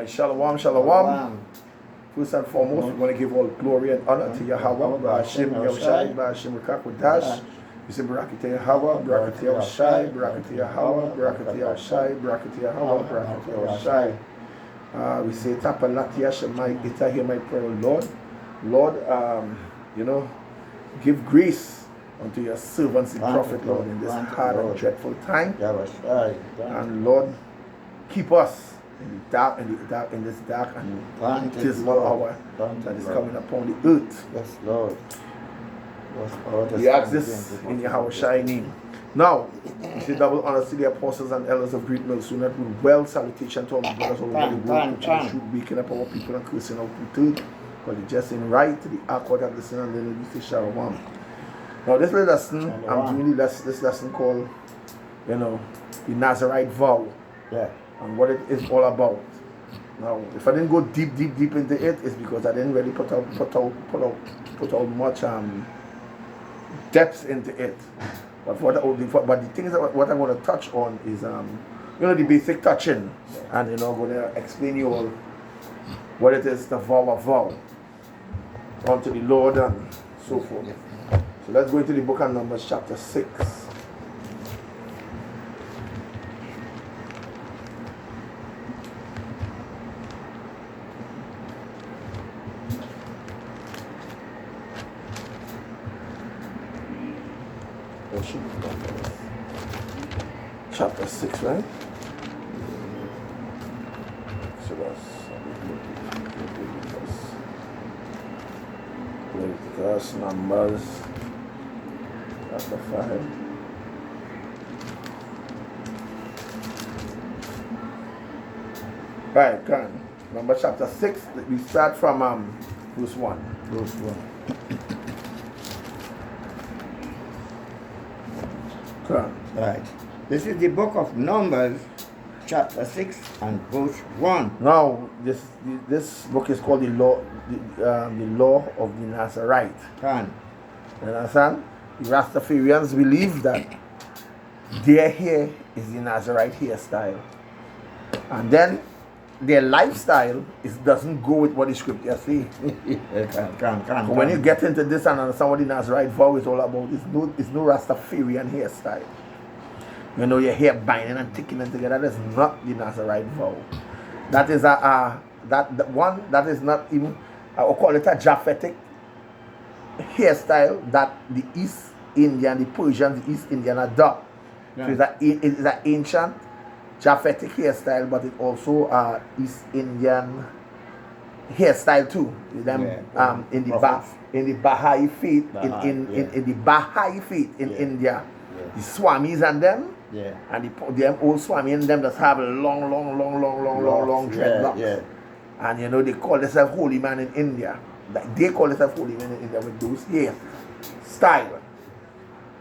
Shalom, shalom. First and foremost, we're going to give all glory and honor to Yahweh, Ba'ashem Yahushai, Ba'ashem Rakakwadash. We say Barakati Yahweh, Barakati Yahushai, Barakati Yahweh, Barakati Yahushai, Barakati Yahweh, Barakati Yahushai. We say Tapalatia Shemai Ita, hear my prayer, Lord. Lord, give grace unto your servants, the prophet, Lord, in this hard and dreadful time. And Lord, keep us in this dark and dismal hour that is coming upon the earth. Yes, Lord. We ask this in Yahweh name. Now, we say double honors to the apostles and elders of Great Mill Soon, that with well salutation to all the brothers all over the world, which should waking up our people and cursing out the truth. Because it's just in right to the awkward of the sin and then we say Shalom. Now, this lesson, I'm doing this lesson called, the Nazarite vow. Yeah. And what it is all about. Now, if I didn't go deep into it, it's because I didn't really put out much depth into it. But the things that what I want to touch on is the basic touching, and I'm going to explain you all what it is, the vow unto the Lord and so forth. So let's go into the book of Numbers chapter 6. Chapter 6, right? So that's Numbers chapter 5. Right, come. Numbers chapter 6. We start from verse 1. Verse 1. Come. Right. This is the book of Numbers, chapter 6 and verse 1. Now, this book is called the law of the Nazarite. Can. You understand? The Rastafarians believe that their hair is the Nazarite hairstyle. And then their lifestyle doesn't go with what the scripture say. Can. When you get into this and understand what the Nazarite vow is all about, it's no Rastafarian hairstyle. Your hair binding and ticking together. That's not the Nazarite vow. That is that is not even, I will call it a Japhetic hairstyle that the East Indian, the Persians, the East Indian adopt. Yeah. So it's an ancient Japhetic hairstyle, but it's also East Indian hairstyle too. In the Baha'i faith in the Baha'i faith in India, the Swamis and them. Yeah. And the old Swami and them just have long dreadlocks. Yeah. And they call themselves holy man in India. They call themselves holy man in India with those hair style.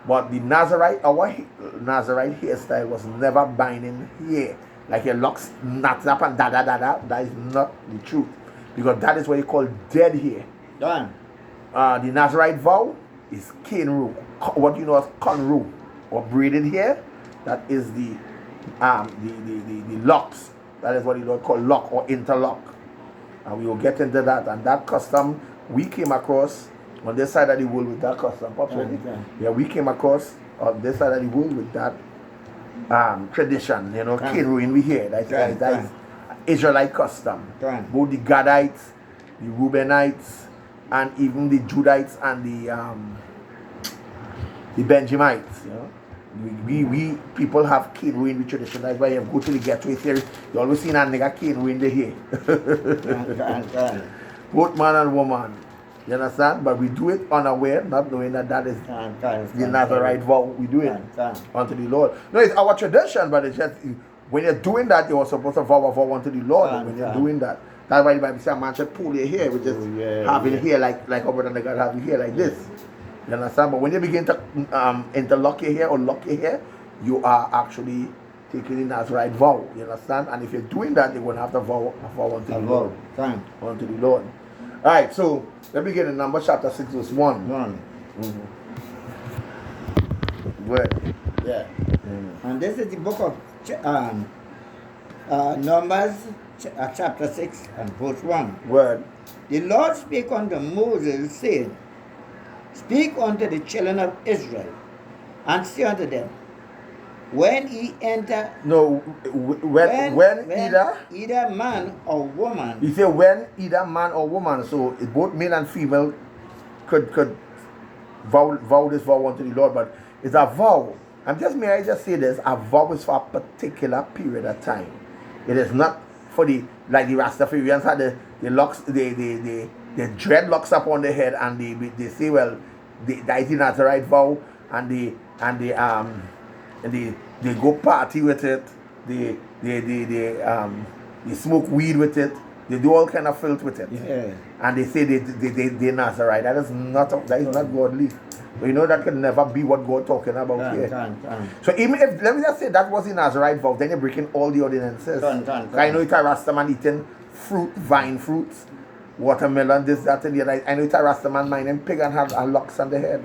But the Nazarite, our Nazarite hairstyle was never binding hair. Like your locks snap and da. That is not the truth. Because that is what you call dead hair. Done. The Nazarite vow is cane root. What you know as cornrow or braided hair. That is the locks. That is what you call lock or interlock. And we will get into that. And that custom we came across on this side of the world with that custom. Yeah, we came across on this side of the world with that tradition. Cane ruin we hear. That is Israelite custom. Both the Gadites, the Reubenites, and even the Judites and the Benjamites. We people have cane ruin with tradition. That's why you go to the ghetto theory. You always see a nigga cane ruin the hair. Both man and woman. You understand? But we do it unaware, not knowing that is the Nazarite vow. We do it unto the Lord. No, it's our tradition, but it's just when you're doing that, you're supposed to vow a vow unto the Lord. When you're doing that, that's why the Bible says a man should pull your hair, which is having hair like our brother nigga having hair like this. You understand? But when you begin to interlock your hair or lock your hair, you are actually taking the Nazarite vow. You understand? And if you're doing that, you're going to have to vow unto the Lord. Unto the Lord. Alright, so let me get in Numbers chapter 6 verse 1. Good. Yeah. And this is the book of Numbers chapter 6 and verse 1. Word. The Lord spake unto Moses, saying, Speak unto the children of Israel, and say unto them, when ye enter, No, when either man or woman, you say when either man or woman, so both male and female could vow this vow unto the Lord, but it's a vow. May I just say this, a vow is for a particular period of time. It is not for the, like the Rastafarians had the locks, the dreadlocks up on their head, and they say, well, that is the Nazarite vow, and they go party with it, they smoke weed with it, they do all kind of filth with it. Yeah. And they say they Nazarite. That is not godly. But you know that can never be what God talking about here. So even if, let me just say that was the Nazarite vow, then you're breaking all the ordinances. I know it's a Rastaman eating fruit, vine fruits, watermelon, this, that, and the other. I know it's a Rastaman minding pig and have locks on the head.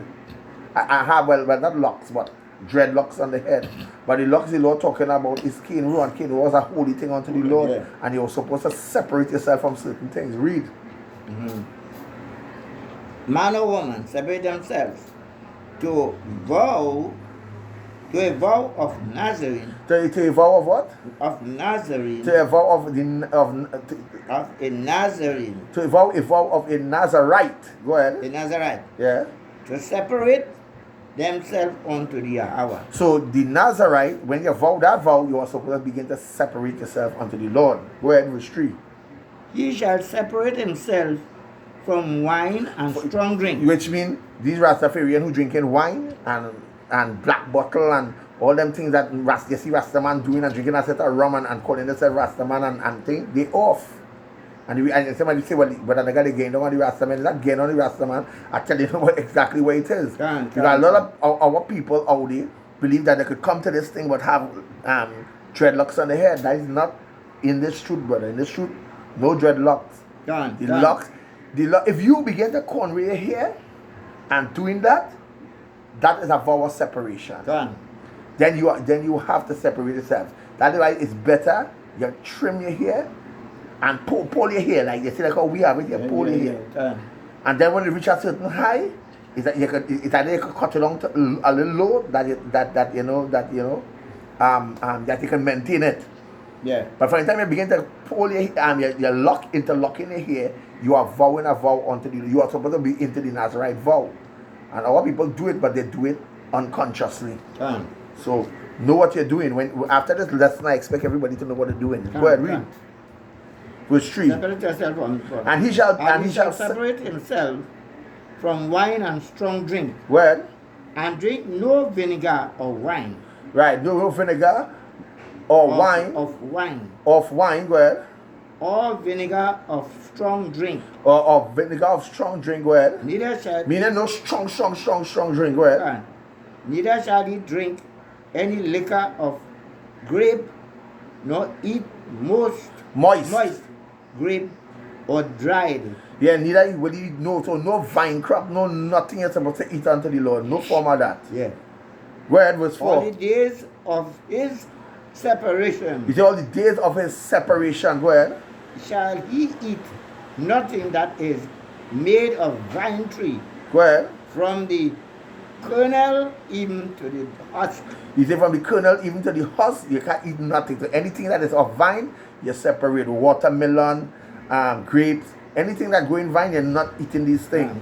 I have, well, not locks, but dreadlocks on the head. But the locks the Lord talking about is Cain Row, and Cain Row was a holy thing unto the Lord. Yeah. And you were supposed to separate yourself from certain things. Read. Man or woman separate themselves to a vow of Nazarene. To a vow of what? Of Nazarene. To a vow of a Nazarene. To a vow of a Nazarite. Go ahead. A Nazarite. Yeah. To separate themselves unto the hour. So the Nazarite, when you vow that vow, you are supposed to begin to separate yourself unto the Lord. Go ahead, verse 3. He shall separate himself from wine and strong drink. Which means these Rastafarians who drinking wine and black bottle and all them things that you see Rastaman doing and drinking a set of rum and calling themselves Rastaman and things, they off. And somebody say, well, but I got to gain on the Rastaman. Is that gain on the Rastaman? I tell you exactly what it is. Because a lot of our people out there believe that they could come to this thing but have dreadlocks on their head. That is not in this truth, brother. In this truth, no dreadlocks. If you begin to cornrow your hair and doing that, that is a vow of separation. Then you have to separate yourself. That's why it's better you trim your hair and pull your hair, like you see, like how we have it, you pull your hair. And then when you reach a certain height, either you could cut it down to a little low that you can maintain it. Yeah. But from the time you begin to pull your hair, you interlocking your hair, you are vowing a vow unto you are supposed to be into the Nazarite vow. And our people do it, but they do it unconsciously. So know what you're doing. When after this lesson, I expect everybody to know what they're doing. Go ahead, read. Verse 3. And he shall separate himself from wine and strong drink. Well, and drink no vinegar or wine. Right, no vinegar or wine. Of wine. Of wine, go ahead. Or vinegar of strong drink. Or vinegar of strong drink, go ahead. Neither shall meaning no strong drink, go ahead. Neither shall he drink any liquor of grape, nor eat moist grape or dried. Yeah, neither will he no vine crop, no nothing you're supposed to eat unto the Lord. No form of that. Yeah. Go ahead, verse 4. All the days of his separation. You see, all the days of his separation, go ahead. Shall he eat nothing that is made of vine tree. Go ahead. From the kernel even to the husk. You say from the kernel even to the husk, you can't eat nothing. So anything that is of vine, you separate. Watermelon, grapes, anything that grow in vine, you're not eating these things.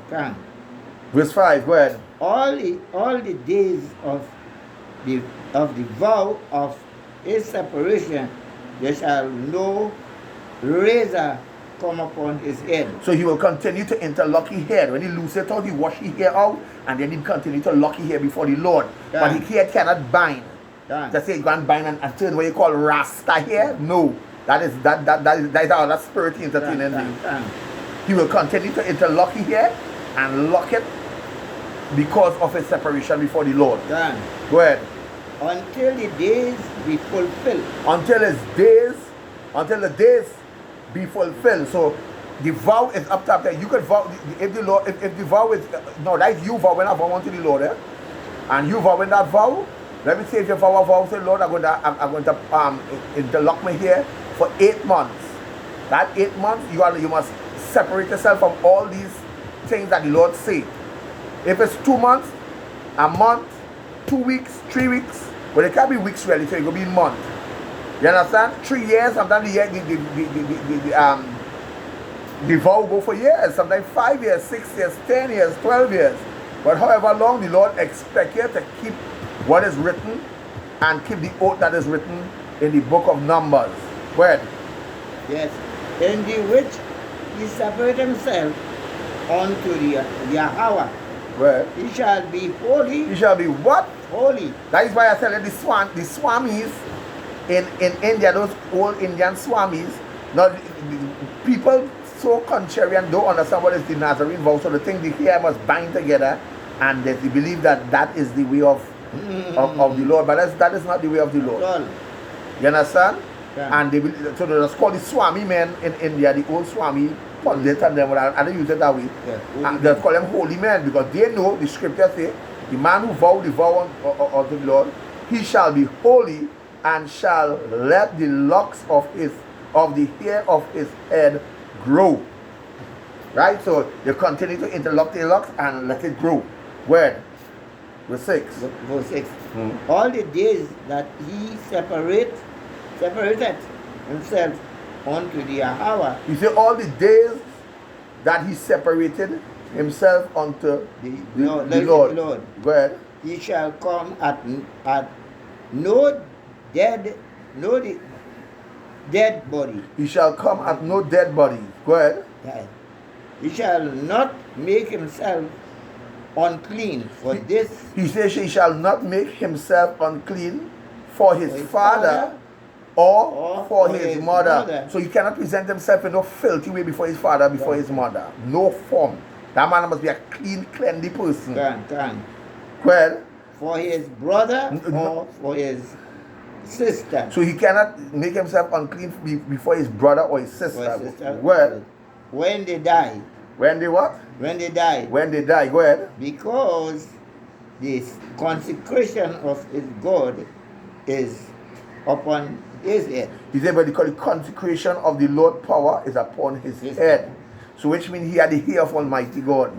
Verse 5, go ahead. All the days of the vow of his separation, there shall no razor come upon his head. So he will continue to interlock his hair. When he lose it out, he wash his hair out, and then he continue to lock his hair before the Lord. But his hair cannot bind. Just say he can't bind and turn what you call Rasta hair. No. That is how that spirit entertaining thing. He will continue to interlock his hair and lock it because of his separation before the Lord. Go ahead. Until the days be fulfilled. Until the days be fulfilled. So the vow is up top there. You can vow if the vow is no, that's you vowing a vow unto the Lord, and you vowing that vow. Let me say if you vow a vow, say Lord, I'm going to interlock my hair for 8 months. That 8 months, you must separate yourself from all these things that the Lord said. If it's 2 months, a month, 2 weeks, 3 weeks, but it can't be weeks really, so it will be month. You understand? 3 years, sometimes the vow go for years, sometimes 5 years, 6 years, 10 years, 12 years. But however long, the Lord expects you to keep what is written and keep the oath that is written in the book of Numbers. When? Yes. In the which he separate himself unto the Yahweh. Where? He shall be holy. He shall be what? Holy. That is why I tell you the Swamis in India, those old Indian Swamis, now people so contrarian don't understand what is the Nazarene vow, so they think the hair must bind together, and they believe that that is the way of the Lord, but that is not the way of the Lord. You understand? Yeah. And so they just call the Swami men in India, the old Swami pundit, and them, and they use it that way. Yeah. And they call them holy men because they know the scripture say the man who vowed the vow unto the Lord, he shall be holy and shall let the locks of the hair of his head grow. Right? So they continue to interlock the locks and let it grow. Where? Verse 6. Verse 6. All the days that he separated himself unto the Yahweh. You see, all the days that he separated himself unto the Lord. Go ahead. He shall come at no dead body. He shall come at no dead body. Go ahead. Yeah. He shall not make himself unclean for this. He says he shall not make himself unclean for his father or for his mother. So he cannot present himself in no filthy way before his father, before his mother. No form. That man must be a clean, cleanly person. Well, for his brother or for his sister. So he cannot make himself unclean before his brother or his sister. Well, when they die. When they what? When they die. When they die. Go ahead. Because this consecration of his God is upon his head. He said, but the consecration of the Lord power is upon his head. So which means he had the hair of Almighty God.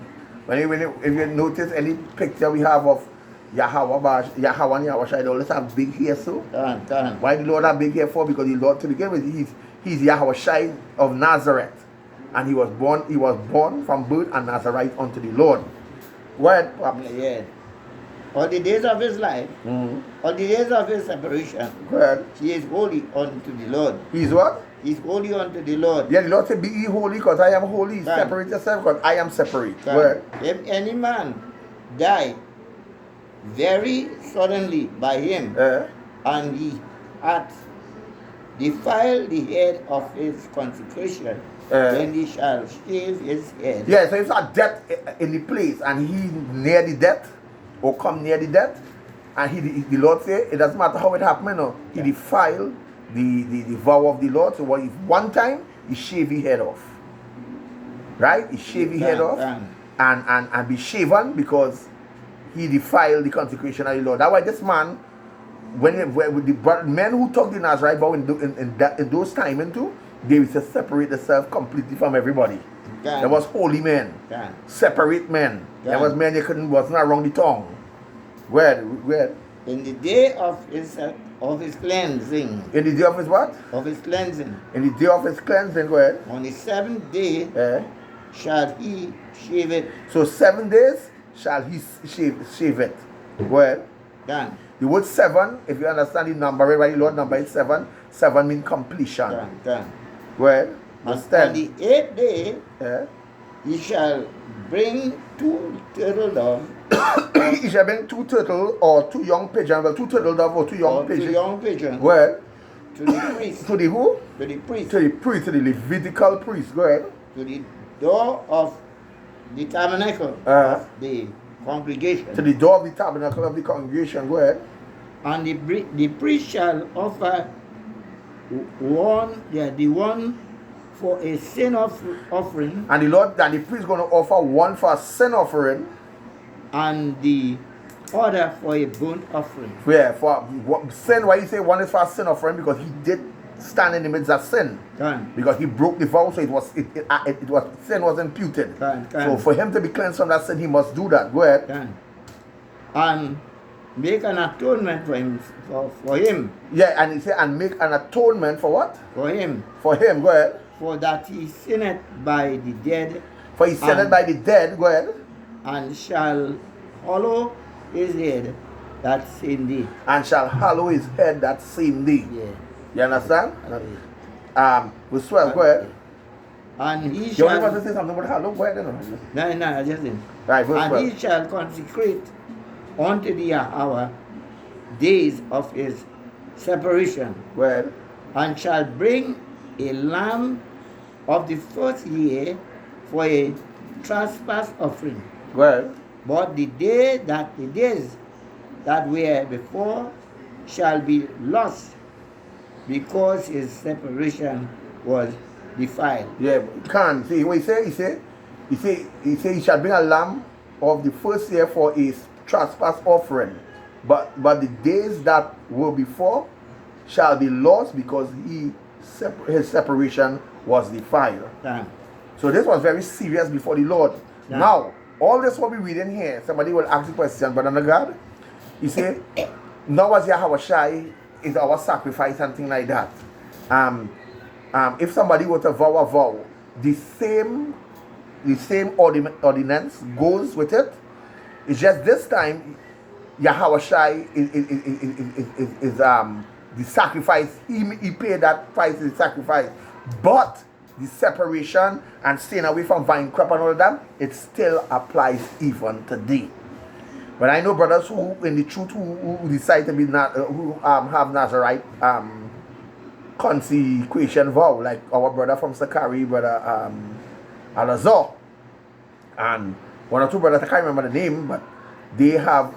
If you notice any picture we have of Yahweh and Yahweh, they always have big hair. So why the Lord have big hair for? Because the Lord, to begin with, he's Yahweh Shai of Nazareth. And he was born from birth a Nazarite unto the Lord. What? Yeah. All the days of his life, all the days of his separation, he is holy unto the Lord. He's what? He's holy unto the Lord. Yeah, the Lord said, be ye holy because I am holy. Separate yourself because I am separate. If any man die very suddenly by him, and he hath defiled the head of his consecration, then he shall shave his head. Yeah, so if a death in the place and he near the death or come near the death, and the Lord say it doesn't matter how it happened, no, he defiled the vow of the Lord. So what if one time he shave his head off, right? He shave his head off and be shaven because he defiled the consecration of the Lord. That's why this man, when the men who took the Nazarite vow in those times into, they used to separate themselves completely from everybody. There was holy men, separate men. There was men you wasn't around the tongue. Where? In the day of his cleansing. In the day of his what? Of his cleansing. In the day of his cleansing, go ahead. On the 7th day shall he shave it. So 7 days shall he shave it. Go ahead. Done. The word 7, if you understand the number, right? The Lord number is 7. 7 means completion. Done. Go ahead. On the 8th day, he shall bring 2 turtle doves. He shall bring 2 turtle or 2 young pigeons. Well, 2 turtle doves or 2 young pigeons. 2 young pigeons. Well, to the priest. To the who? To the priest. To the priest, to the Levitical priest. Go ahead. To the door of the tabernacle of the congregation. To the door of the tabernacle of the congregation. Go ahead. And the priest shall offer the one for a sin offering. And the priest is going to offer one for a sin offering. And the other for a burnt offering. Yeah, for sin. Why you say one is for a sin offering? Because he did stand in the midst of sin. Because he broke the vow, so it was sin was imputed. So for him to be cleansed from that sin, he must do that. Go ahead. And make an atonement for him. Yeah, and he said, and make an atonement for what? For him. For him, go ahead. For that he sinned by the dead. For he sinned by the dead, go ahead. And shall hallow his head that same day. And shall hallow his head that same day. Yeah. You understand? Verse 12, go ahead. And he shall... You shall... want to say something about hallow? Go ahead. No, I just didn't. Right, verse 12. And he shall consecrate unto the hour days of his separation. Go ahead. And shall bring a lamb of the first year for a trespass offering. Go ahead. But the days that were before shall be lost, because his separation was defiled. Yeah, can't see what he say. He shall bring a lamb of the first year for his trespass offering, but the days that were before shall be lost, because his separation was defiled. Yeah. So this was very serious before the Lord. Yeah. Now, all this what we reading here, somebody will ask the question, but under God, he say, now as Yahushai is our sacrifice and things like that. If somebody were to vow a vow, the same ordinance goes with it. It's just this time, Yahushai is the sacrifice. He paid that price in the sacrifice, but the separation and staying away from vine crop and all of that, it still applies even today. But I know brothers who, in the truth, who decide to be who have Nazarite consecration vow, like our brother from Sakari, brother Alazor, and one or two brothers, I can't remember the name, but they have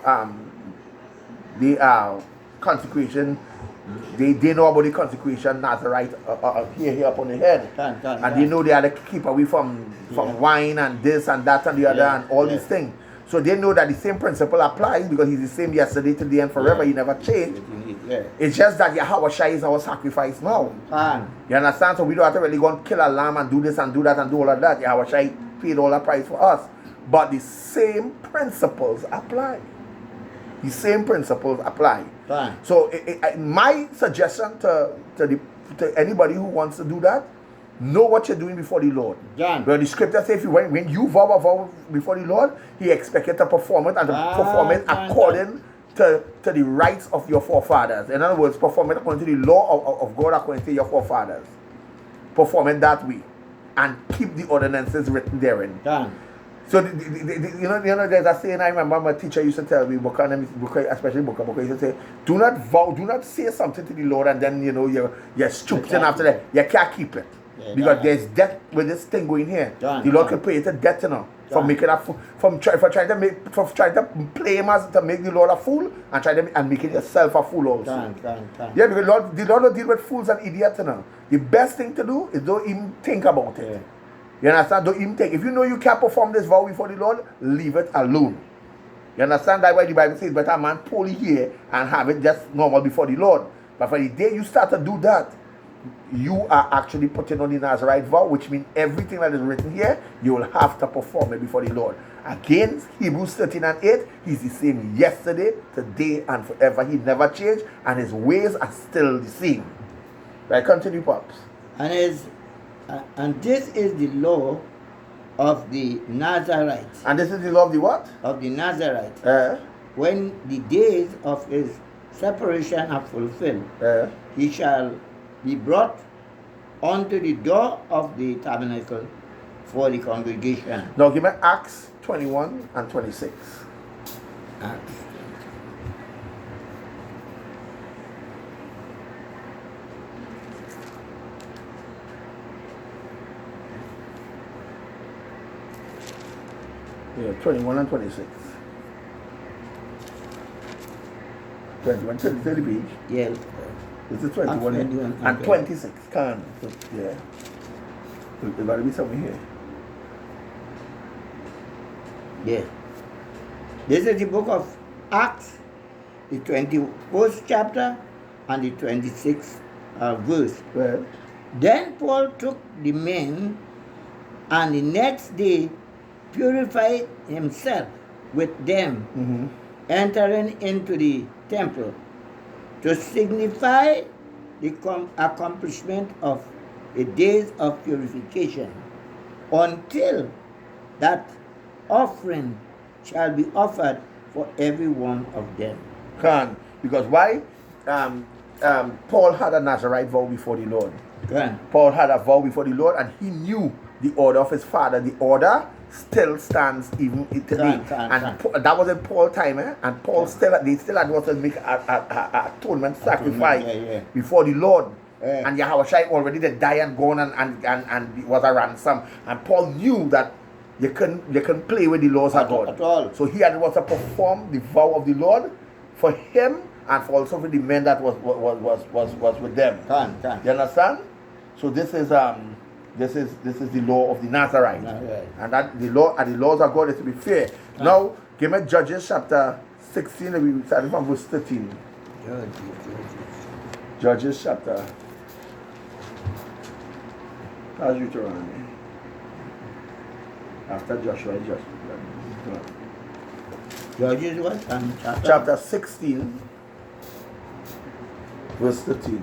consecration. They know about the consecration Nazarite here up on the head, and they know they are to keep away from wine and this and that and the other and all these things. So they know that the same principle applies, because he's the same yesterday, today, and forever. He never changed. It's just that Yahushua is our sacrifice now. You understand? So we don't have to really go and kill a lamb and do this and do that and do all of that. Yahushua paid all the price for us. But the same principles apply. The same principles apply. So my suggestion to anybody who wants to do that, know what you're doing before the Lord. Well, the scripture says when you vow a vow before the Lord, he expects you to perform it, and to perform it according to the rights of your forefathers. In other words, perform it according to the law of God, according to your forefathers. Perform it that way, and keep the ordinances written therein. So you know, there's a saying I remember my teacher used to tell me, especially Buka, he used to say, do not say something to the Lord and then you're stupid, and after that you can't keep it. Because there's death with this thing going here. The Lord can pay it to death, from making a fool, from trying to play him as to make the Lord a fool, and making yourself a fool also. Yeah, because the Lord will deal with fools and idiots. The best thing to do is don't even think about it. You understand? Don't even think. If you know you can't perform this vow before the Lord, leave it alone. You understand? That's why the Bible says, better a man poorly here and have it just normal before the Lord. But for the day you start to do that, you are actually putting on the Nazarite vow, which means everything that is written here, you will have to perform it before the Lord. Again, Hebrews 13:8, he's the same yesterday, today, and forever. He never changed, and his ways are still the same. Right, continue, Pops. And this is the law of the Nazarite. And this is the law of the what? Of the Nazarite. When the days of his separation are fulfilled, he shall be brought unto the door of the tabernacle for the congregation. Now give me Acts 21 and 26. Acts. Yeah, 21 and 26. 21, 30 page. Yeah. This is 21 and 26. Yeah. There's got to be something here. Yeah. This is the book of Acts, the 21st chapter and the 26th verse. Well, Then Paul took the men and the next day purified himself with them, entering into the temple to signify the accomplishment of the days of purification, until that offering shall be offered for every one of them. can. Because why? Paul had a Nazarite vow before the Lord. Can. Paul had a vow before the Lord, and he knew the order of his father. The order still stands even today. That was in Paul's time, and Paul they still had to make a atonement sacrifice before the Lord. And Yahushua already did die and gone, and it was a ransom. And Paul knew that you couldn't play with the laws of God at all. So he had to perform the vow of the Lord for him and for also for the men that was with them. You understand? So this is the law of the Nazarite, and that the laws of God is to be fair. Now, give me Judges chapter 16, and we starting from verse 13. Judges chapter. How's Deuteronomy? After Joshua, Judges what? Chapter 16, verse 13.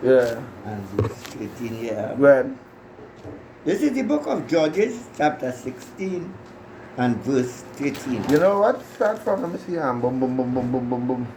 Yeah. And verse 18, yeah. When? This is the book of Judges, chapter 16 and verse 13. You know what? Start from, let me see. Boom, boom, boom, boom, boom, boom, boom.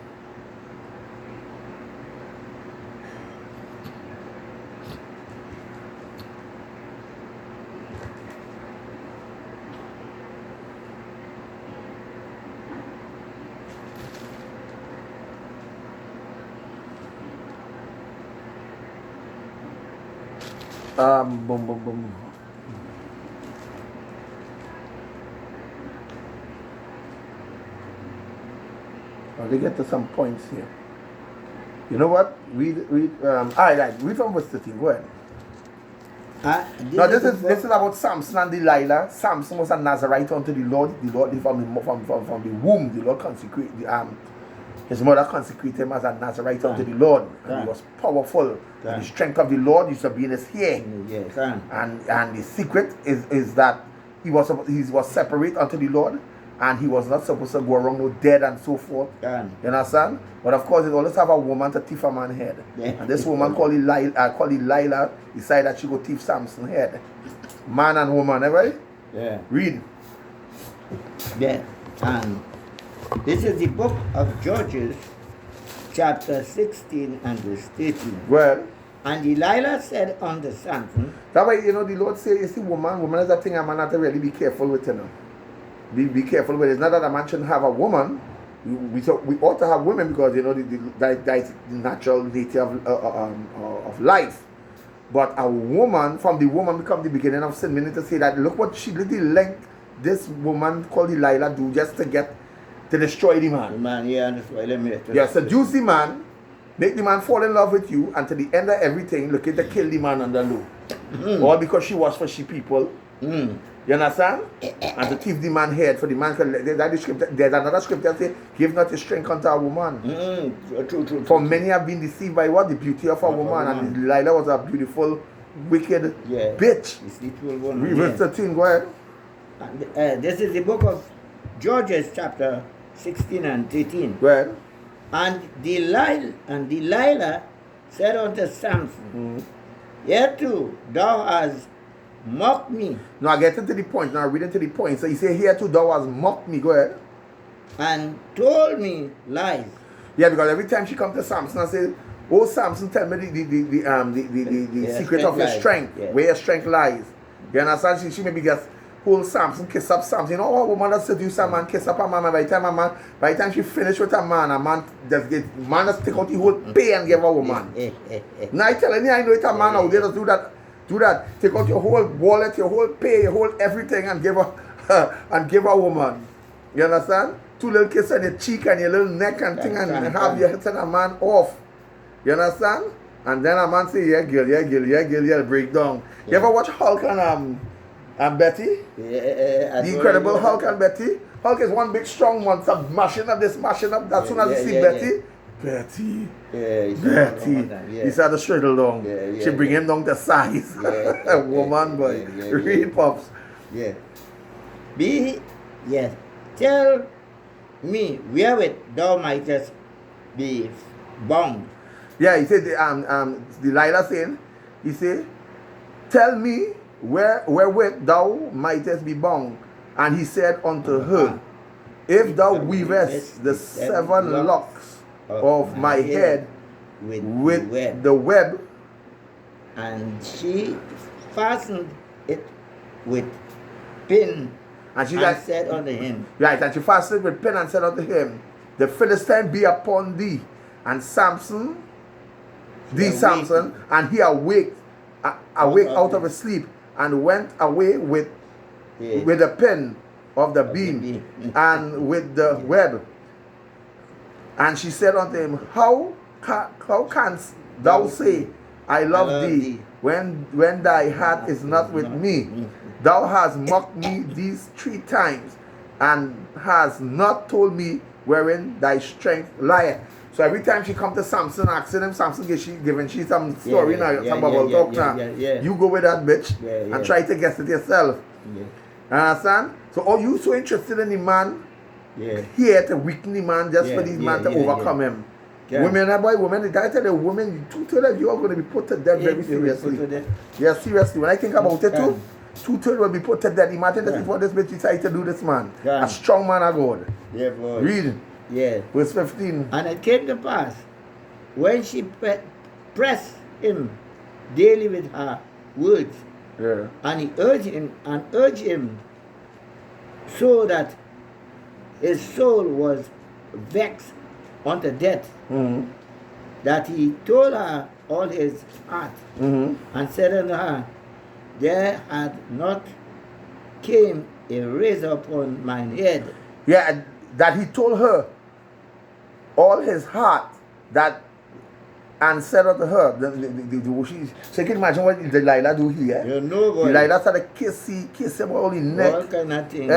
Boom, boom, boom. Well, they get to some points here. You know what? Read. All right. Read from verse 13. Go ahead. This is about Samson and Delilah. Samson was a Nazarite unto the Lord. The Lord from the womb. The Lord consecrated his mother consecrated him as a Nazarite unto the Lord. And he was powerful. And the strength of the Lord used to be in his hair. Yes. And the secret is that he was separate unto the Lord, and he was not supposed to go around no dead and so forth. You understand? But of course, it always have a woman to thief a man's head. And this woman called Delilah decided that she go thief Samson's head. Man and woman, right? Yeah. Read. Yeah. And this is the book of Judges, chapter 16 and verse 13. Well. And Delilah said unto Samson. That way, the Lord say, you see, woman is a thing a man have to really be careful with, Be careful with it. It's not that a man shouldn't have a woman. We ought to have women because, that is the natural nature of life. But a woman, from the woman become the beginning of sin. Meaning to say that, look what the length this woman called Delilah do just to destroy the man. The man, yeah, destroy him. Yeah, seduce the man, make the man fall in love with you, and to the end of everything, look at to kill the man on the low. All because she was for she people. You understand? And to thief the man head for the man. There's another scripture that says, give not your strength unto a woman. True. For many have been deceived by what? The beauty of a woman. And Delilah was a beautiful, wicked bitch. Read verse 13, go ahead. This is the book of Judges, chapter 16 and 13. Go ahead. And Delilah said unto Samson, Hereto thou hast mocked me. Now I get into the point. Now read into the point. So you say, hereto thou hast mocked me. Go ahead. And told me lies. Yeah, because every time she comes to Samson and says, oh Samson, tell me the secret of your strength. Where your strength lies. You understand? She maybe just hold Samson, kiss up Samson. You know what woman that seduce a man, kiss up a man, and by the time she finish with a man just take out the whole pay and give a woman. Now I telling you, I know it's a man out there to do that. Take out your whole wallet, your whole pay, your whole everything and give a woman. You understand? two little kiss on your cheek and your little neck and thing and have your send a man off. You understand? And then a man say, yeah, girl, break down. You ever watch Hulk and Betty? Yeah, The Incredible Hulk and Betty? Hulk is one big strong one, some mashing up this, mashing up that. As soon as you see Betty, Betty. He started to straighten down. She bring him down to size. Woman, boy. Real pops. Yeah. Tell me wherewith thou mightest be bound. Yeah, he said, Delilah saying, he said, tell me wherewith thou mightest be bound. And he said unto her, if thou weavest the 7 locks of my head with the web. And she fastened it with pin and said unto him. Right, and she fastened it with pin and said unto him, the Philistine be upon thee. And Samson, and he awake out of his sleep and went away with the pin of the beam and with the web. And she said unto him, how canst thou say, I love thee, when thy heart is not with me? Thou hast mocked me these 3 times, and hast not told me wherein thy strength lieth. So every time she come to Samson, asking him, Samson giving she some story now, some bubble talk now. You go with that bitch and try to guess it yourself. Understand? So are you so interested in the man here to weaken the man just for these man to overcome him? Women, the guy tell the women, 2/3 you are going to be put to death very seriously. Yeah, seriously. When I think about it too, 2/3 will be put to death. Imagine this before this bitch decided to do this man. A strong man of God. Yeah, boy. Read. Yeah. Verse 15. And it came to pass, when she pressed him daily with her words, and he urged him so that his soul was vexed unto death, that he told her all his heart, and said unto her, there had not came a razor upon mine head. Yeah, that he told her all his heart, that and said unto her, so you can imagine what Delilah do here. You know what? Delilah started kiss him all in neck. All kind of thing.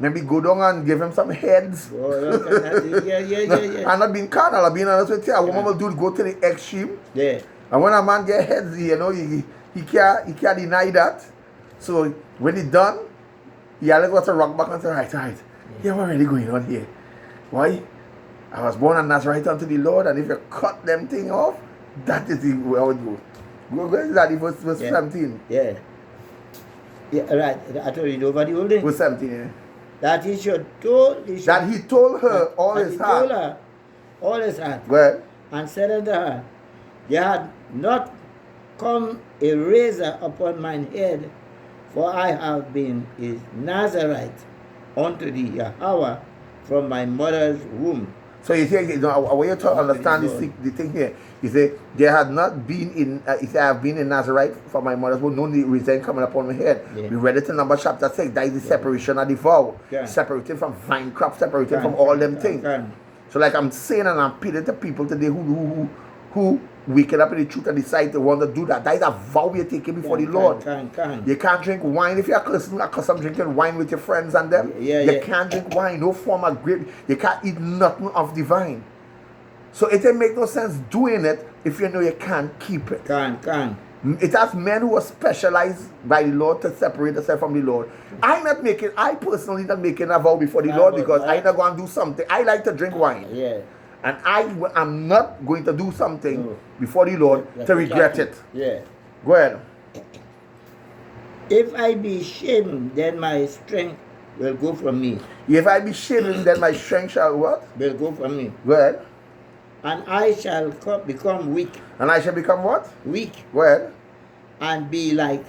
Maybe go down and give him some heads. All kind of thing. Yeah. I'm not being carnal, I'm being honest with you. A woman will go to the extreme. Yeah. And when a man get heads, you know, he can't deny that. So when he done, he always got to rock back and say, right. Yeah, what really going on here? Why? I was born a Nazarite unto the Lord, and if you cut them thing off, that is how it goes. Go to that, verse 17. Yeah, right. I told you over the whole thing. Verse 17, yeah. That he told her all his heart. Told her all his heart. Well, and said unto her, there had not come a razor upon mine head, for I have been a Nazarite unto thee, Yahweh, from my mother's womb. So you say, I want you to understand the thing here. You say, there had not been in, he said, I have been in Nazarite for my mother's womb, no reason coming upon my head. Yeah. We read it in Numbers chapter 6, that is the separation of the vow. Yeah. Separated from vine crop, separated from all them things. So like I'm saying, and I'm appealing to people today who waking up in the truth and decide to want to do that. That is a vow you're taking before the Lord. You can't drink wine if you're accustomed drinking wine with your friends and them. You can't drink wine, no form of grape. You can't eat nothing of the vine. So it didn't make no sense doing it if you know you can't keep it. It has men who are specialized by the Lord to separate themselves from the Lord. I personally not making a vow before the Lord because I'm not going to do something. I like to drink wine. Yeah. And I am not going to do something before the Lord to regret it. Yeah. Go ahead. If I be shamed, then my strength will go from me. If I be shamed, then my strength shall what? Will go from me. Go ahead. And I shall become weak. And I shall become what? Weak. Go ahead. And be like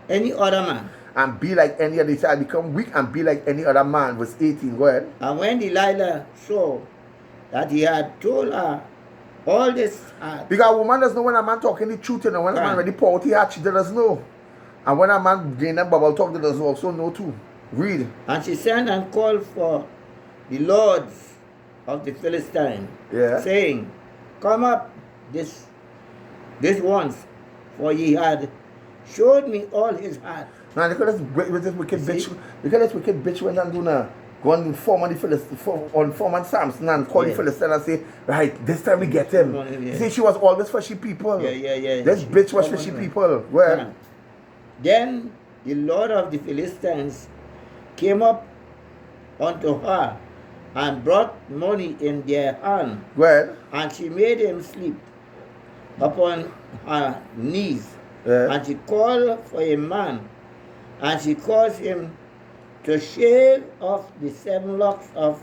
any other man. And be like any other. He said, I become weak and be like any other man. Verse 18. Go ahead. And when Delilah saw that he had told her all this because a woman doesn't know when a man talking the truth, and when a man really pour out the heart, she doesn't know. And when a man gain a bubble talk, they does also know too. Read. And she sent and called for the lords of the Philistines, Yeah. saying, Come up this once, for he had showed me all his heart. Now look at this wicked bitch. Look at this wicked bitch went and do now. Go and inform on the Philistines, on Foreman Samson and call the Philistine and say, right, this time we get him. Yeah. See, she was always for she people. Yeah. This bitch was for she people. Well, then the Lord of the Philistines came up unto her and brought money in their hand, well, and she made him sleep upon her knees. And she called for a man, and she caused him to shave off the 7 locks of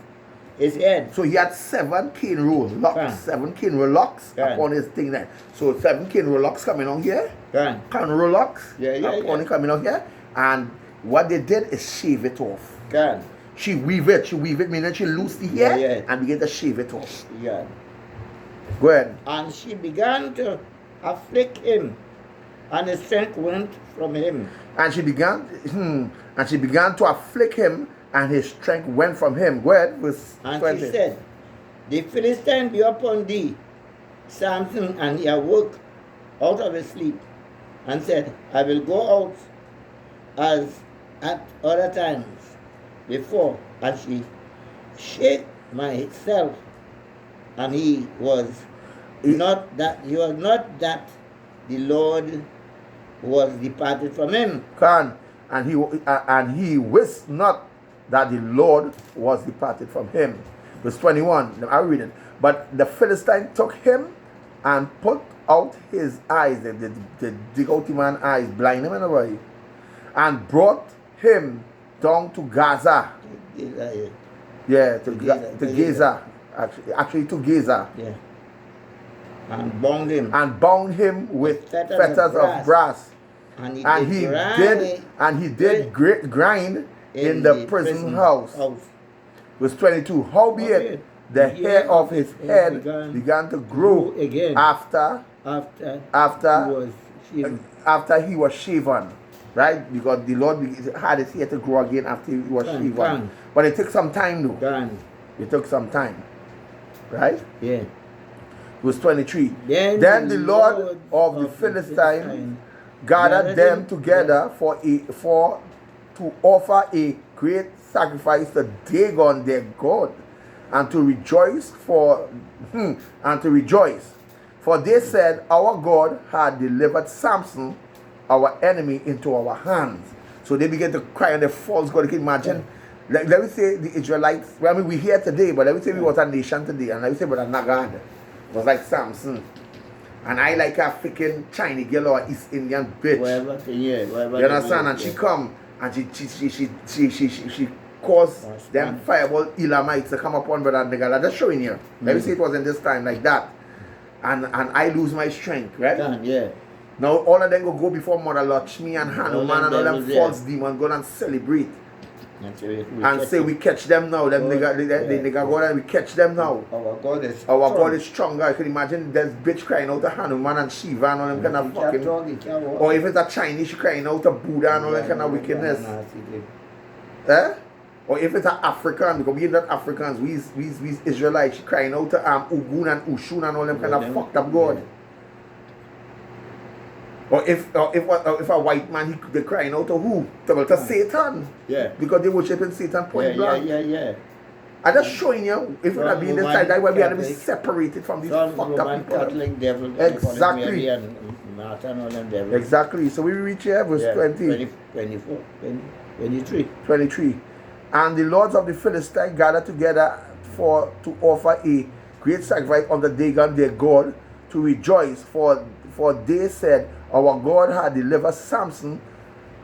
his head. so he had 7 cane roll locks, 7 cane roll locks upon his thing there. So 7 cane roll locks coming on here, cane roll locks upon it coming on here, and what they did is shave it off. She weave it, meaning she loose the hair and begin to shave it off. Go ahead. And she began to afflict him, and his strength went from him. And she began to afflict him, and his strength went from him. Go ahead, verse 20. And she said, The Philistine be upon thee, Samson. And he awoke out of his sleep, and said, I will go out as at other times before. And she shake myself, and he was not that the Lord was departed from him. And he wist not that the Lord was departed from him. Verse 21, I'll read it. But the Philistine took him and put out his eyes, they dig out the man's eyes, blind him in a way, and brought him down to Gaza. Yeah, to Gaza. Actually to Gaza. Yeah. And bound him with fetters of brass. And he did grind in the prison house. Verse 22. Howbeit the hair of his head began to grow again after he was shaven. Right? Because the Lord had his hair to grow again after he was shaven. But it took some time though. It took some time. Right? Yeah. Verse 23. Then the Lord of the Philistines gathered them together to offer a great sacrifice to Dagon their God, and to rejoice for they said, Our God had delivered Samson, our enemy, into our hands. So they began to cry on the false God. You can imagine. Let me say the Israelites. Well, I mean, we're here today, but let me say we was a nation today, and let me say, but a Nagad was like Samson. And I like a freaking Chinese girl or East Indian bitch. Wherever you understand? And she come and she caused them fireball Elamites to come upon brother nigga. I'm just showing you. Let me say it was in this time like that. And I lose my strength, right? Yeah. Now all of them go before Mother Lakshmi and Hanuman and all them false demons go and celebrate. And say we catch them now. Them nigga go and we catch them now. Our God is stronger. You can imagine this bitch crying out to Hanuman and Shiva and all them kind of fucking. Or if it's a Chinese, she crying out to Buddha and all that kind of wickedness. Or if it's an African, because we're not Africans, we Israelites, she crying out to Ugun and Ushun and all them kind of fucked up God. Or if a white man, they crying out to who? To Satan. Yeah. Because they worshiping Satan point blank. Yeah. I'm just showing you, if we had been this side, that's why we had to be separated from these fucked up people. Catholic devil, exactly. And Martha and all them devils. Exactly. So we reach here, verse 23. And the lords of the Philistines gathered together to offer a great sacrifice unto Dagon their God, to rejoice, for they said, Our God had delivered Samson,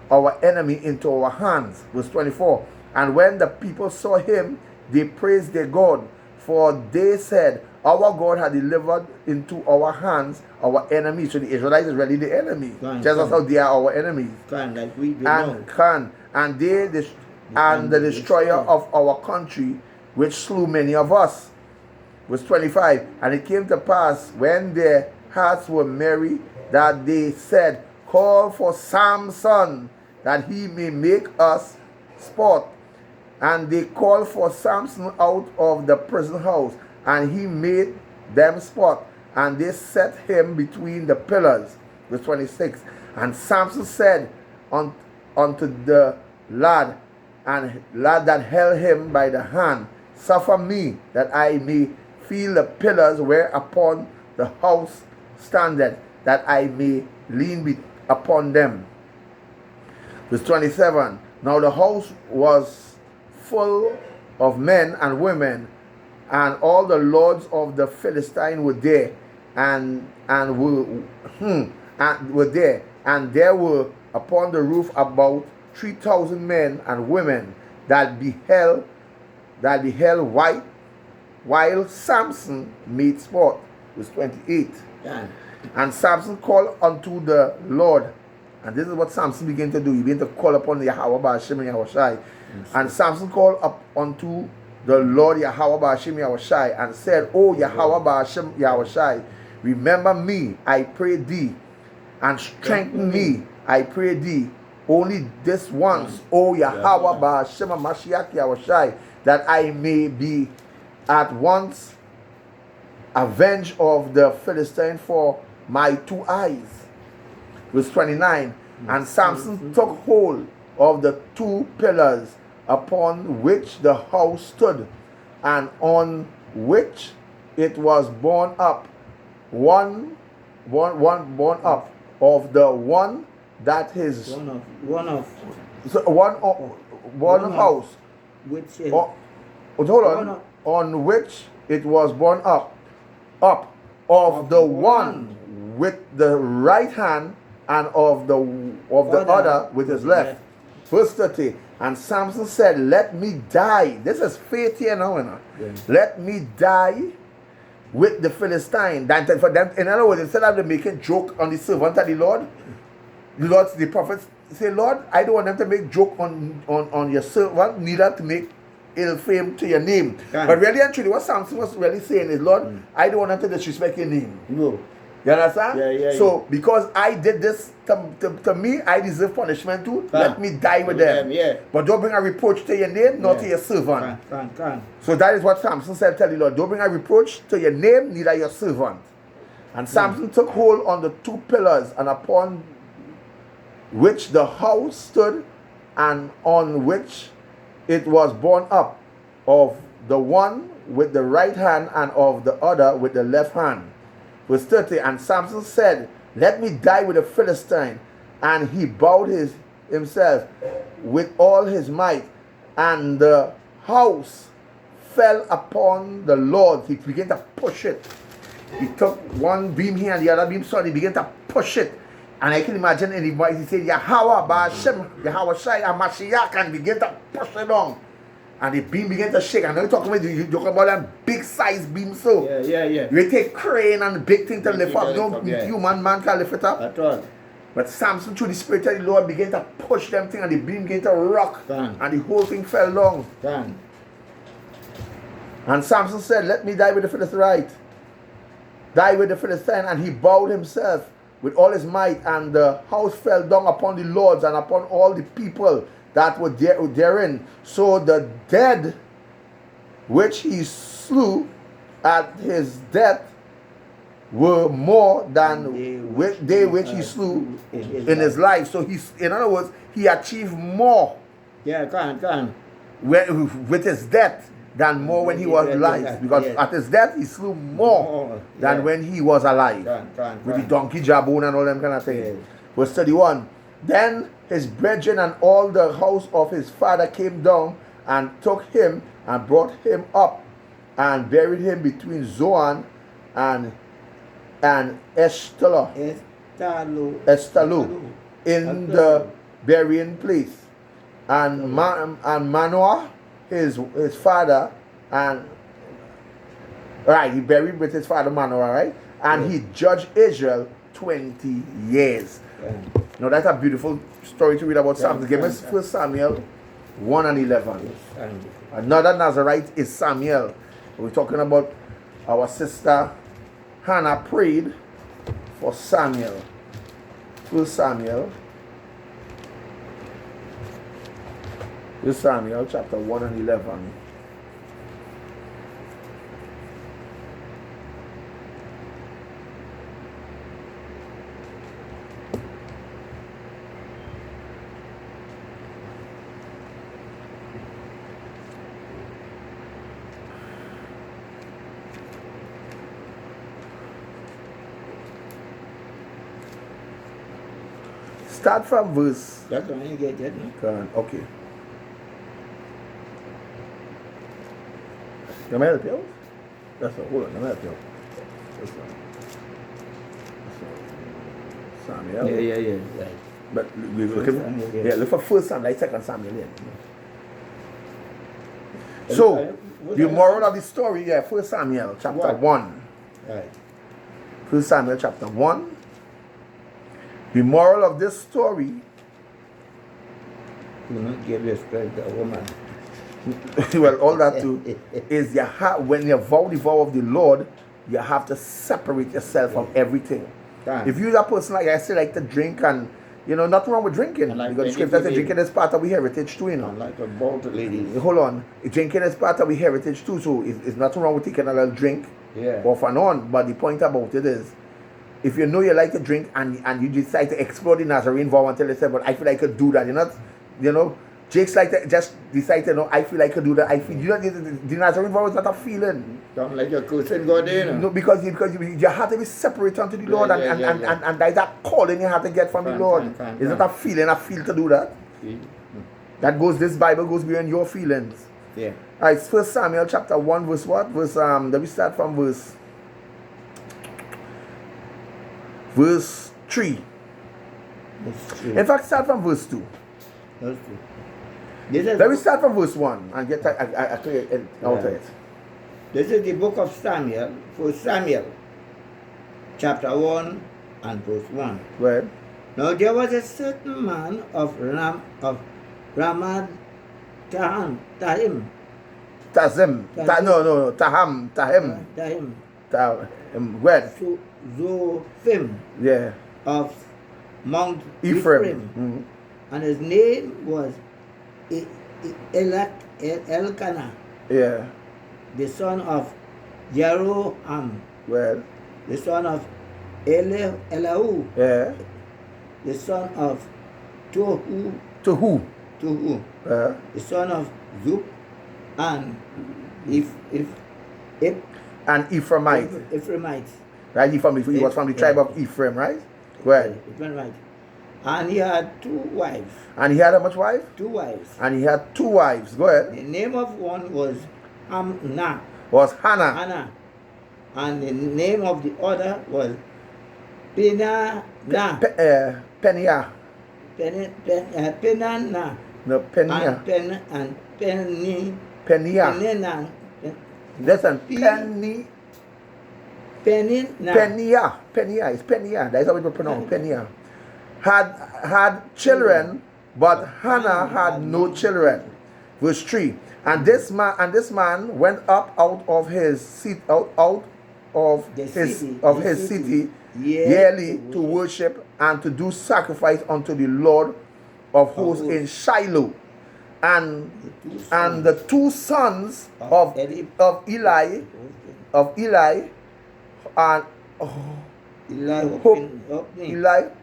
our enemy, into our hands. Verse 24. And when the people saw him, they praised their God, for they said, Our God had delivered into our hands our enemies. So the Israelites is really the enemy. Just as how they are our enemies. Like we do and the destroyer of our country, which slew many of us. Verse 25. And it came to pass, when their hearts were merry, that they said, Call for Samson, that he may make us sport. And they called for Samson out of the prison house, and he made them spot, and they set him between the pillars. Verse 26. And Samson said unto the lad that held him by the hand, Suffer me that I may feel the pillars whereupon the house standeth, that I may lean upon them. Verse 27. Now the house was full of men and women, and all the lords of the Philistine were there, and were there, and there were upon the roof about 3,000 men and women that beheld while Samson made sport. Verse 28. Yeah. And Samson called unto the Lord. And this is what Samson began to do. He began to call upon Yahweh Ba'ashem Yahushai. And Samson called up unto the Lord Yahweh Ba'ashem Yahushai and said, O Yahweh Ba'ashem Yahushai, remember me, I pray thee, and strengthen me, I pray thee, only this once, O Yahweh Ba'ashem Mashiach Yahushai, that I may be at once avenged of the Philistine for my 2 eyes. Verse 29. And Samson took hold of the 2 pillars upon which the house stood, and on which it was borne up, borne up of the one that his one house, which is, on which it was borne up of the one with the right hand, and of the other with his left. Verse 30. And Samson said, let me die. This is faith here now. Let me die with the Philistine. For them, in other words, instead of them making joke on the servant of the Lord, the prophets say, Lord, I don't want them to make joke on your servant, neither to make ill fame to your name. But really and truly, what Samson was really saying is, Lord, I don't want them to disrespect your name. No. You understand? So, Yeah. because I did this to me, I deserve punishment too. Let me die with them. But don't bring a reproach to your name, nor to your servant. So that is what Samson said, tell the Lord, don't bring a reproach to your name, neither your servant. And Samson took hold on the 2 pillars, and upon which the house stood, and on which it was borne up, of the one with the right hand, and of the other with the left hand. Verse 30. And Samson said, let me die with the Philistine. And he bowed himself with all his might, and the house fell upon the Lord. He began to push it. He took one beam here and the other beam, so he began to push it. And I can imagine in the voice he said, Yahweh Ba'ashem Yahushai Mashiach, and began to push it on. And the beam began to shake. And now you talk about that big size beam, so you take crane and big thing to lift up. No human man can lift it up. At all. But Samson, through the Spirit of the Lord, began to push them thing, and the beam began to rock, and the whole thing fell down. And Samson said, let me die with the Philistine. Die with the Philistine. And he bowed himself with all his might, and the house fell down upon the lords and upon all the people that were therein. So the dead which he slew at his death were more than they which he slew in his life. So in other words, he achieved more with his death than more when he was alive. Because at his death, he slew more than when he was alive. With the donkey jawbone and all them kind of things. Verse 31. Then his brethren and all the house of his father came down and took him and brought him up and buried him between Zoan and Eshtalu in the burying place. And Manoah, his father, and he buried with his father Manoah, right? And he judged Israel 20 years. Now that's a beautiful story to read about Samuel. Give us 1 Samuel 1 and 11. Another Nazarite is Samuel. We're talking about our sister Hannah prayed for Samuel. 1 Samuel This Samuel chapter 1 and 11. Start from verse. That's when you get it. Okay. You may help you? That's all. Hold on. Let me help you. Samuel. Yeah. Right. But we look look for first Samuel, like second Samuel. Yeah. So, the moral of the story, first Samuel chapter 1. Right. First Samuel chapter 1. The moral of this story. Do not give your strength to a woman. Well, all that too is when you vow the vow of the Lord, you have to separate yourself from everything. If you're a person like I say, like to drink, and nothing wrong with drinking, like because the scripture says drinking is part of our heritage too. Like a bold lady. Hold on, drinking is part of our heritage too, so it's nothing wrong with taking a little drink off and on. But the point about it is, if you know you like to drink and you decide to explore the Nazarene vow until you say, but I feel like I could do that, Jake's like to just decide to I feel like I could do that. I feel the Nazarene vow is not a feeling. Don't like your cursing God in. No, because you have to be separate unto the Lord, and there's that calling you have to get from the Lord. It's not a feeling, I feel to do that. This Bible goes beyond your feelings. Yeah. Alright, First Samuel chapter 1, verse what? Let me start from verse 3. In fact, start from verse 2. Let me start from verse 1 and get out of it. This is the book of Samuel, 1 Samuel, chapter 1 and verse 1. Right. Now there was a certain man of Ramat Tahim. Tahim. Where? Zophim. Yeah. Of Mount Ephraim. Mm-hmm. And his name was Elkanah. Yeah. The son of Jeroham. Well. The son of Elihu. Yeah. The son of Tohu. The son of Zup and Ephraimite. Right, he was from the tribe of Ephraim, right? Right. Right. And he had 2 wives. And he had how much wives? 2 wives. And he had 2 wives. Go ahead. The name of one was Hannah. And the name of the other was Peninnah. Peninnah. No, Peninnah. And Peninnah. Listen, Peninnah. Peninnah. It's Peninnah. That's how we pronounce Peninnah. Had children, but Hannah had no children. Verse 3. And this man went up out of his seat, out of his city yearly to worship and to do sacrifice unto the Lord of hosts in Shiloh. And the 2 sons of Eli and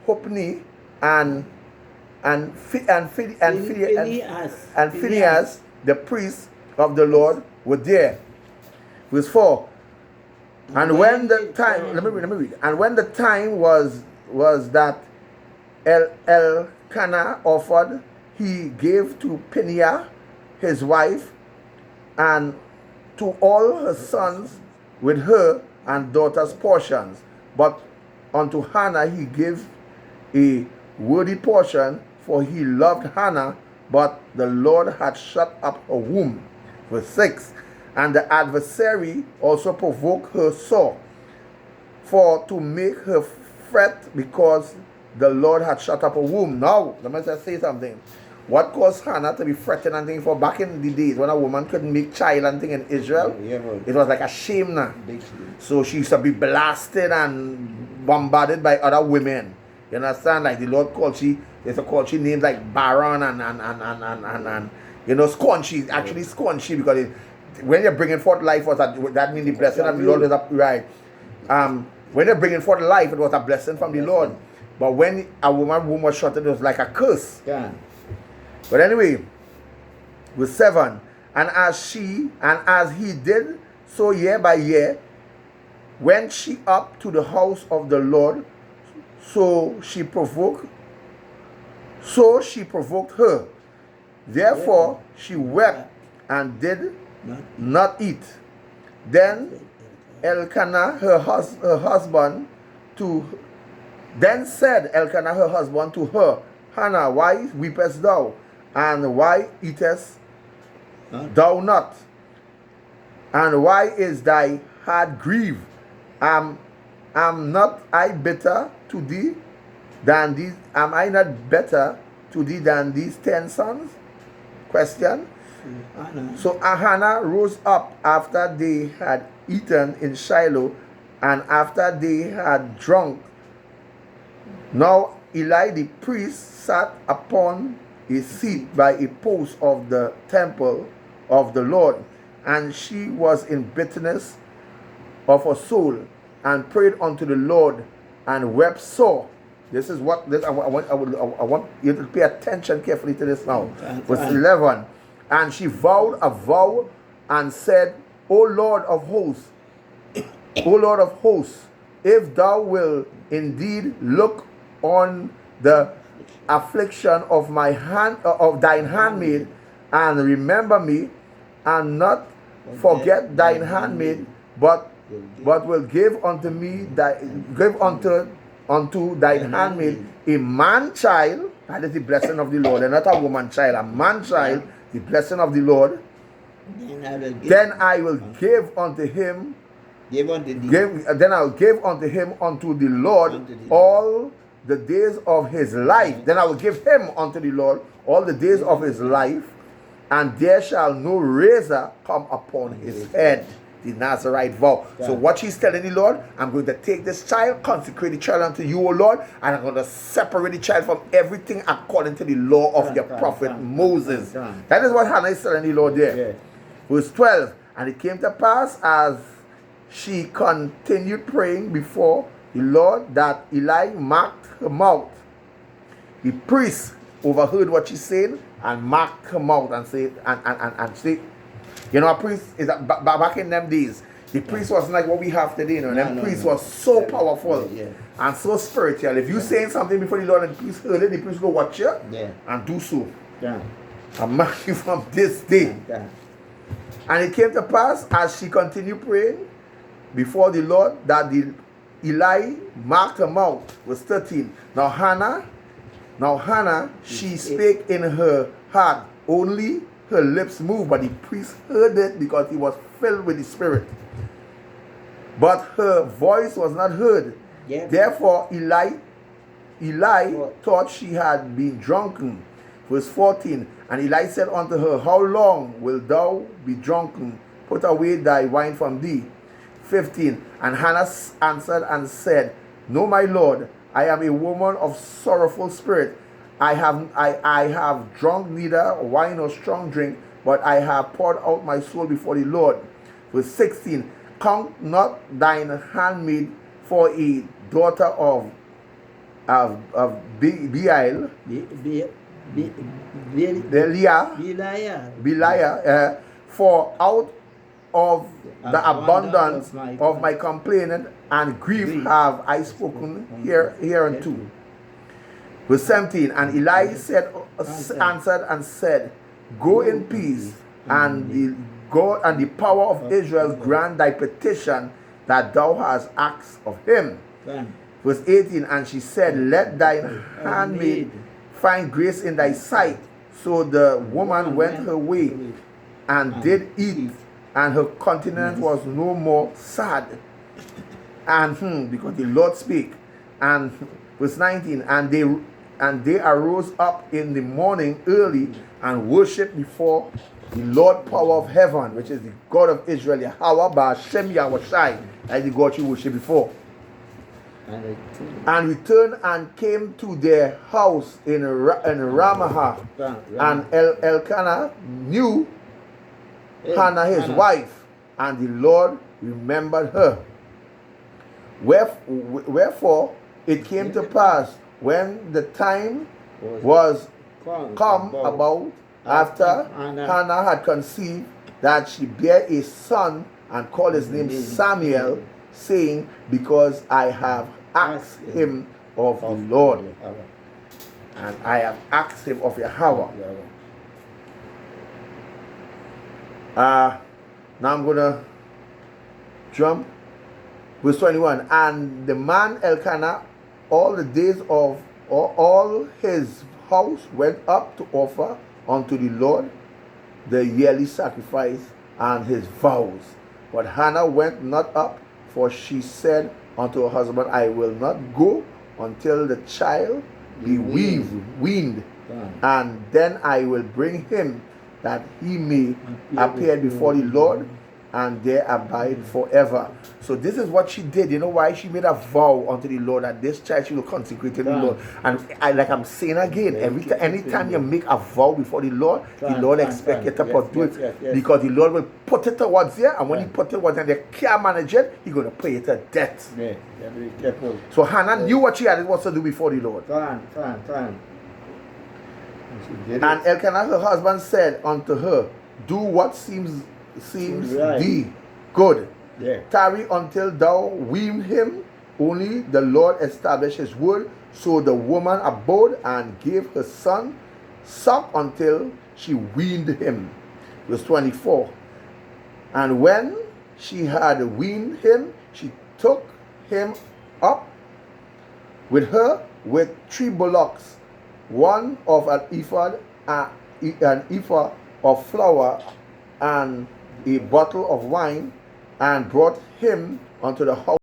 Hophni and Phinehas, the priest of the Lord, were there. Verse 4. And when the time, let me read. And when the time was that Elkanah offered, he gave to Peninnah his wife, and to all her sons with her and daughters portions. But unto Hannah he gave a worthy portion, for he loved Hannah, but the Lord had shut up her womb. Verse 6. And the adversary also provoked her sore, for to make her fret, because the Lord had shut up her womb. Now, let me just say something. What caused Hannah to be fretting and thing? For back in the days when a woman couldn't make child and thing in Israel, it was like a shame now. So she used to be blasted and bombarded by other women. You understand? Like the Lord called she names like Baron and You know, squanchy, actually squanchy, because when you're bringing forth life, that means the blessing of the Lord is right. When you're bringing forth life, it was a blessing from the Lord. But when a woman's womb was shut, it was like a curse. Yeah. But anyway, with 7, and as he did so year by year, went she up to the house of the Lord, so she provoked her. Therefore she wept and did not eat. Then Elkanah her husband said Elkanah her husband to her, Hannah, why weepest thou, and why eatest thou not? And why is thy heart grieved? Am not I better to thee than these? Am I not better to thee than these 10 sons? Question. So Hannah rose up after they had eaten in Shiloh, and after they had drunk. Now Eli the priest sat upon a seat by a post of the temple of the Lord, and she was in bitterness of her soul, and prayed unto the Lord, and wept sore. This is what I want you to pay attention carefully to this now. Verse 11. And she vowed a vow and said, O Lord of hosts, if thou wilt indeed look on the affliction of thine handmaid, and remember me, and not forget thine handmaid, but will give unto thine handmaid a man child. That is the blessing of the Lord, and not a woman child, a man child, the blessing of the Lord. Then I will give unto him. Then I will give unto him unto the Lord all the days of his life. Then I will give him unto the Lord all the days of his life, and there shall no razor come upon his head. The Nazarite vow. So what she's telling the Lord, I'm going to take this child, consecrate the child unto you, O Lord, and I'm going to separate the child from everything according to the law of your prophet Moses. That is what Hannah is telling the Lord there. Verse 12. And it came to pass, as she continued praying before the Lord, that Eli marked her mouth. The priest overheard what she said and marked her mouth and said, and said, you know, a priest is back in them days. The priest wasn't like what we have today. You know, them priests was so powerful and so spiritual. If you saying something before the Lord and the priest heard it, the priest go watch you and do so. And mark you from this day. And it came to pass, as she continued praying before the Lord, that Eli marked her mouth. Verse 13. Now Hannah, she spake in her heart, only her lips moved, but the priest heard it because he was filled with the Spirit. But her voice was not heard. Therefore Eli thought she had been drunken. Verse 14. And Eli said unto her, How long wilt thou be drunken? Put away thy wine from thee. 15. And Hannah answered and said, No, my Lord, I am a woman of sorrowful spirit. I have drunk neither wine nor strong drink, but I have poured out my soul before the Lord. Verse 16. Count not thine handmaid for a daughter of Belial, for out of the abundance of my complaining and grief have I spoken hereunto. Verse 17. And Eli answered and said, Go in peace, and the God and the power of Israel grant thy petition that thou hast asked of him. Verse 18. And she said, Let thine handmaid find grace in thy sight. So the woman went her way and did eat, and her countenance was no more sad. And because the Lord spake. And verse 19. And they arose up in the morning early and worshipped before the Lord power of heaven, which is the God of Israel, Yahweh Ba'Shem Yahushai, like the God you worship before. and returned and came to their house in Ramah. And Elkanah knew Hannah his wife, and the Lord remembered her. Wherefore it came to pass, when the time was come about after Hannah had conceived, that she bare a son, and called his name Samuel, saying, because I have asked him of the Lord, and I have asked him of Yahweh. Now I'm gonna jump verse 21. And the man Elkanah all the days of all his house went up to offer unto the Lord the yearly sacrifice and his vows. But Hannah went not up, for she said unto her husband, I will not go until the child be weaned, and then I will bring him, that he may appear before the Lord, and there abide forever. So this is what she did. You know why? She made a vow unto the Lord that this child she will consecrate to the Lord. And I'm saying again, anytime you make a vow before the Lord expects you to do it, because the Lord will put it towards you, and when he put it towards you and they can't manage it, he's going to pay it to death. So Hannah knew what she had was to do before the Lord. And Elkanah her husband said unto her, do what seems right. Thee good. Tarry until thou wean him. Only the Lord established his word. So the woman abode and gave her son suck until she weaned him. Verse 24. And when she had weaned him, she took him up with her with 3 bullocks, one of an ephah of flour, and a bottle of wine, and brought him unto the house